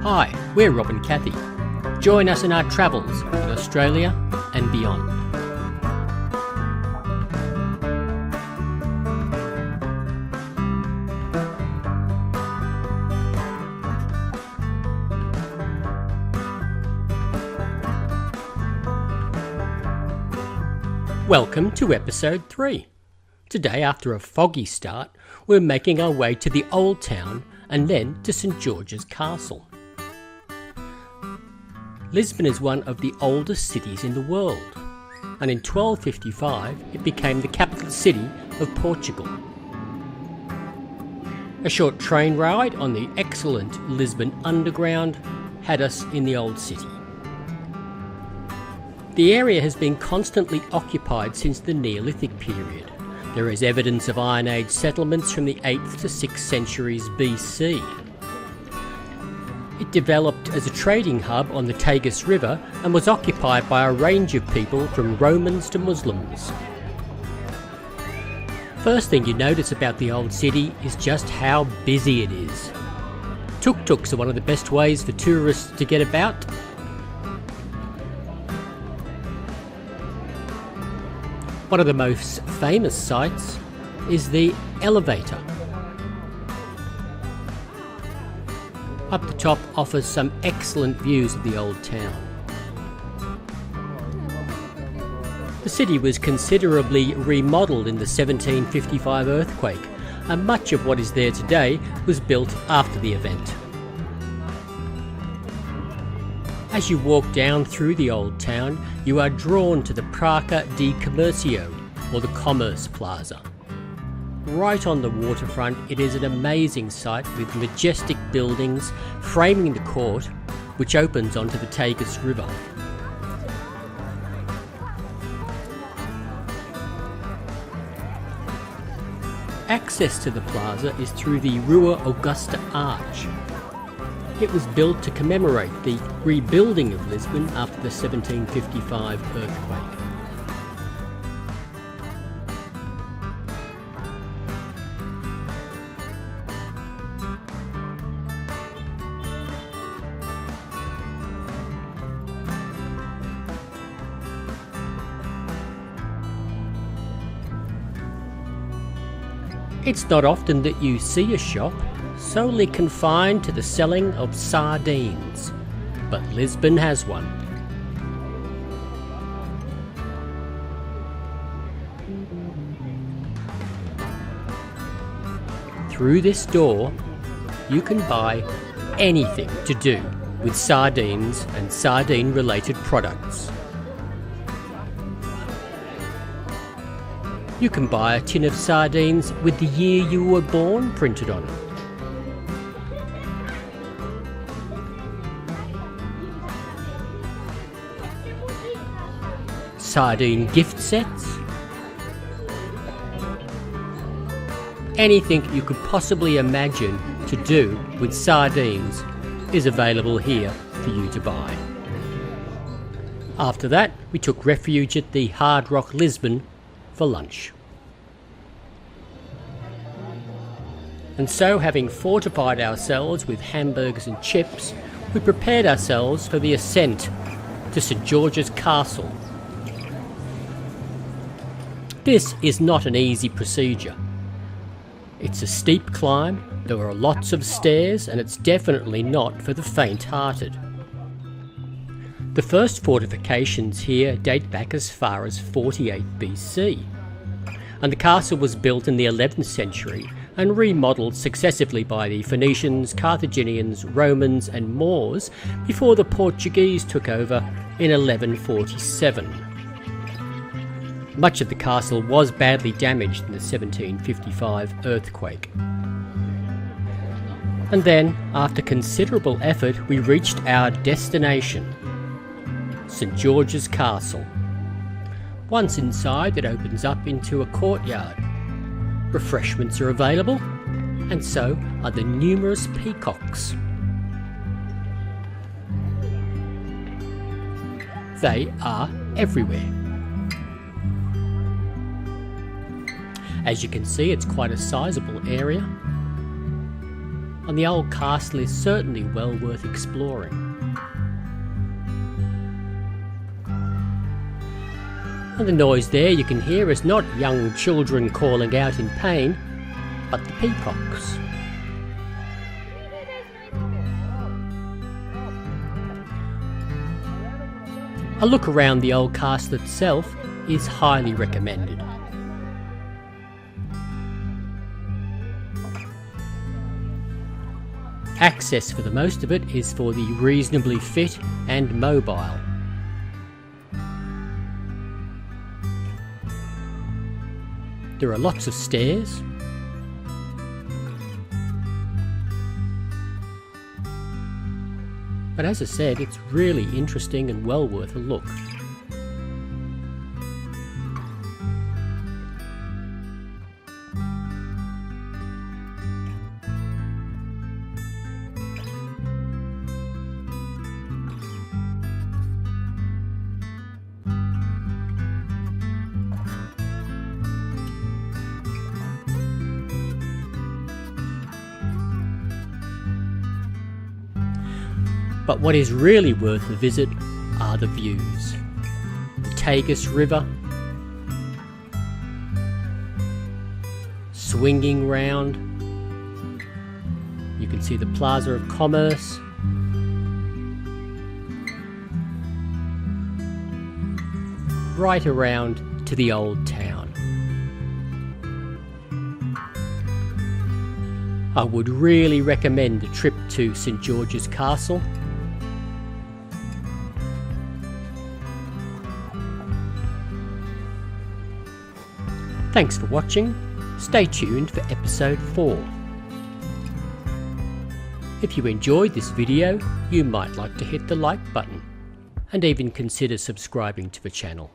Hi, we're Rob and Kathy. Join us in our travels in Australia and beyond. Welcome to episode 3. Today, after a foggy start, we're making our way to the Old Town and then to St George's Castle. Lisbon is one of the oldest cities in the world, and in 1255 it became the capital city of Portugal. A short train ride on the excellent Lisbon Underground had us in the old city. The area has been constantly occupied since the Neolithic period. There is evidence of Iron Age settlements from the 8th to 6th centuries BC. It developed as a trading hub on the Tagus River and was occupied by a range of people from Romans to Muslims. First thing you notice about the old city is just how busy it is. Tuk-tuks are one of the best ways for tourists to get about. One of the most famous sights is the elevator. Up the top offers some excellent views of the old town. The city was considerably remodelled in the 1755 earthquake, and much of what is there today was built after the event. As you walk down through the old town, you are drawn to the Praça de Comércio, or the Commerce Plaza. Right on the waterfront, it is an amazing sight with majestic buildings framing the court, which opens onto the Tagus River. Access to the plaza is through the Rua Augusta Arch. It was built to commemorate the rebuilding of Lisbon after the 1755 earthquake. It's not often that you see a shop solely confined to the selling of sardines, but Lisbon has one. Through this door, you can buy anything to do with sardines and sardine-related products. You can buy a tin of sardines with the year you were born printed on it. Sardine gift sets. Anything you could possibly imagine to do with sardines is available here for you to buy. After that, we took refuge at the Hard Rock Lisbon for lunch. And so, having fortified ourselves with hamburgers and chips, we prepared ourselves for the ascent to St George's Castle. This is not an easy procedure. It's a steep climb, there are lots of stairs, and it's definitely not for the faint-hearted. The first fortifications here date back as far as 48 BC, and the castle was built in the 11th century and remodelled successively by the Phoenicians, Carthaginians, Romans and Moors before the Portuguese took over in 1147. Much of the castle was badly damaged in the 1755 earthquake. And then, after considerable effort, we reached our destination, St George's Castle. Once inside, it opens up into a courtyard. Refreshments are available, and so are the numerous peacocks. They are everywhere. As you can see, it's quite a sizable area. and the old castle is certainly well worth exploring. And the noise there you can hear is not young children calling out in pain, but the peacocks. A look around the old castle itself is highly recommended. Access for the most of it is for the reasonably fit and mobile. There are lots of stairs, but as I said, it's really interesting and well worth a look. But what is really worth a visit are the views. The Tagus River, swinging round, you can see the Plaza of Commerce, right around to the old town. I would really recommend a trip to St George's Castle. Thanks for watching. Stay tuned for episode 4. If you enjoyed this video, you might like to hit the like button and even consider subscribing to the channel.